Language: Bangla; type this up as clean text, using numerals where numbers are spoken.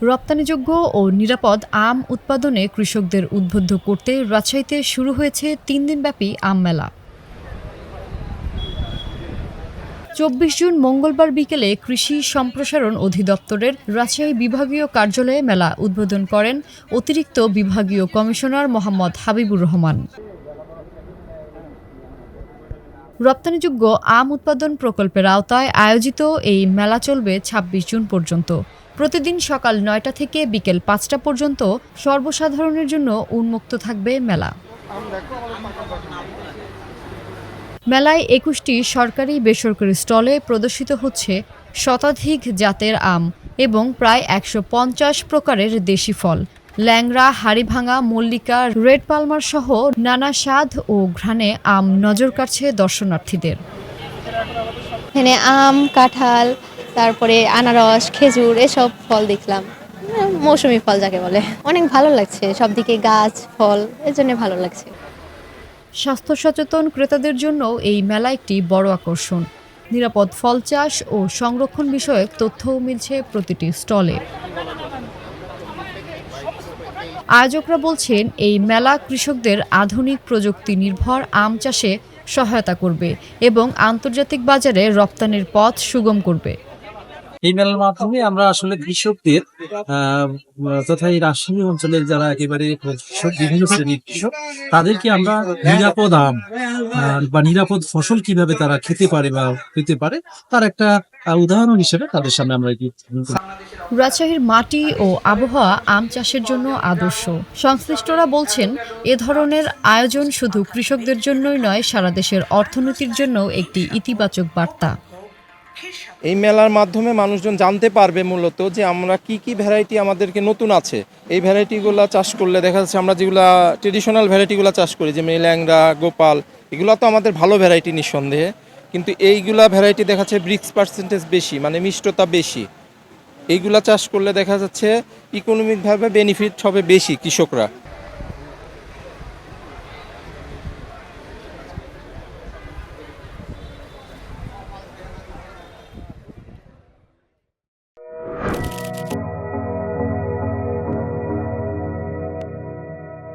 রপ্তানিযোগ্য ও নিরাপদ আম উৎপাদনে কৃষকদের উদ্বুদ্ধ করতে রাজশাহীতে শুরু হয়েছে ৩ দিনব্যাপী আম মেলা। ২৪ জুন মঙ্গলবার বিকেলে কৃষি সম্প্রসারণ অধিদপ্তরের রাজশাহী বিভাগীয় কার্যালয়ে মেলা উদ্বোধন করেন অতিরিক্ত বিভাগীয় কমিশনার মোহাম্মদ হাবিবুর রহমান। রপ্তানিযোগ্য আম উৎপাদন প্রকল্পের আওতায় আয়োজিত এই মেলা চলবে ২৬ জুন পর্যন্ত। প্রতিদিন সকাল ৯টা থেকে বিকেল ৫টা পর্যন্ত সর্বসাধারণের জন্য উন্মুক্ত থাকবে মেলা। মেলায় ২১টি সরকারি বেসরকারি স্টলে প্রদর্শিত হচ্ছে শতাধিক জাতের আম এবং প্রায় ১৫০ প্রকারের দেশি ফল। ল্যাংড়া, হাড়িভাঙা, মল্লিকা, রেড পালমার সহ নানা স্বাদ ও ঘ্রাণে আম নজর কাড়ছে দর্শনার্থীদের। এখানে আম, কাঁঠাল, তারপরে আনারস, খেজুর এসব ফল দেখলাম। মৌসুমী ফল যাকে বলে। অনেক ভালো লাগছে, সব দিকে গাছ, ফল, এজন্য ভালো লাগছে। স্বাস্থ্য সচেতন ক্রেতাদের জন্য এই মেলা একটি বড় আকর্ষণ। নিরাপদ ফল চাষ ও সংরক্ষণ বিষয়ক তথ্যও মিলছে প্রতিটি স্টলে। আয়োজকরা বলছেন, এই মেলা কৃষকদের আধুনিক প্রযুক্তি নির্ভর আম চাষে সহায়তা করবে এবং আন্তর্জাতিক বাজারে রপ্তানির পথ সুগম করবে। এই মেলার মাধ্যমে আমরা আসলে কৃষকদের তথা এই রাজশাহী অঞ্চলের যারা একেবারে কৃষক, বিভিন্ন শ্রেণীর কৃষক, তাদেরকে আমরা নিরাপদ আম বা নিরাপদ ফসল কিভাবে তারা খেতে পারে বা পেতে পারে তার একটা উদাহরণ হিসেবে তাদের সামনে আমরা রাজশাহীর মাটি ও আবহাওয়া আম চাষের জন্য আদর্শ। সংশ্লিষ্টরা বলছেন, এ ধরনের আয়োজন শুধু কৃষকদের জন্যই নয়, সারা দেশের অর্থনীতির জন্য একটি ইতিবাচক বার্তা। এই মেলার মাধ্যমে মানুষজন জানতে পারবে মূলত যে আমরা কি কি ভ্যারাইটি আমাদেরকে নতুন আছে। এই ভ্যারাইটিগুলো চাষ করলে দেখা যাচ্ছে আমরা যেগুলো ট্রেডিশনাল ভ্যারাইটিগুলো চাষ করি, যেমন ল্যাংড়া, গোপাল, এগুলো তো আমাদের ভালো ভ্যারাইটি নিঃসন্দেহে, কিন্তু এইগুলা ভ্যারাইটি দেখা যাচ্ছে ব্রিক্স পার্সেন্টেজ বেশি, মানে মিষ্টতা বেশি। এইগুলা চাষ করলে দেখা যাচ্ছে ইকোনমিকভাবে বেনিফিট হবে বেশি কৃষকরা।